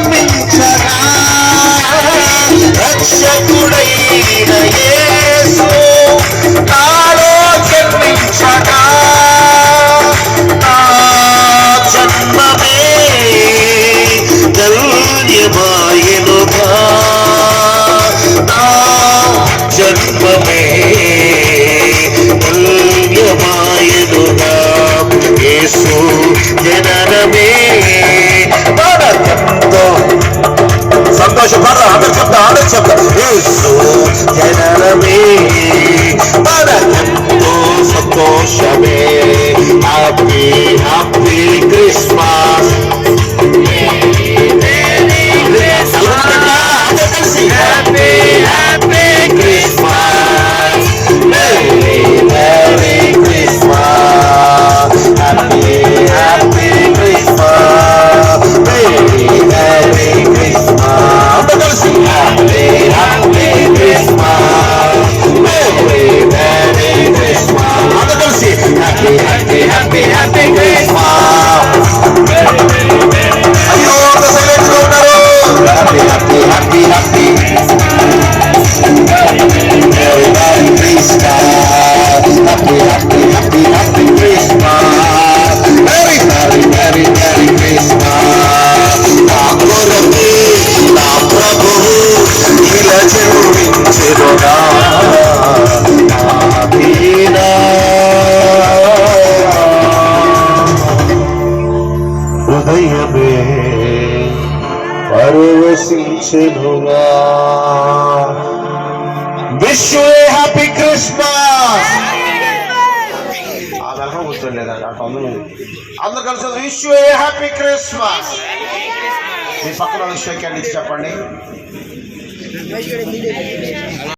జన్మించగా రక్షకుడైన యేసు నాలో జన్మించగా నా జన్మమే ధన్యమాయెనుగా నా జన్మమే ధన్యమాయెనుగా యేసు జననమే ఎంతో సంతోషపడ అందరి శబ్ద యేసు జననమే ఎంతో సంతోషమే happy happy Christmas happy happy Christmas merry merry Christmas happy happy Christmas merry merry Christmas అందరూ కలిసి happy happy Christmas merry merry Christmas అందరూ కలిసి happy happy happy happy Christmas అయ్యో అంత సైలెంట్ గా ఉన్నారు happy happy happy happy merry merry Christmas happy happy happy happy Christmas merry merry merry merry Christmas నా కొరకే నా ప్రభువు ఇలా జన్మించెనుగా నా దీన హృదయమే పరవశించెనుగా. Wish you a happy Christmas. ఆ వెనక కూర్చోలేదా అందరు కలిసి wish you a happy Christmas. మీ పక్కన విషయం చెప్పండి.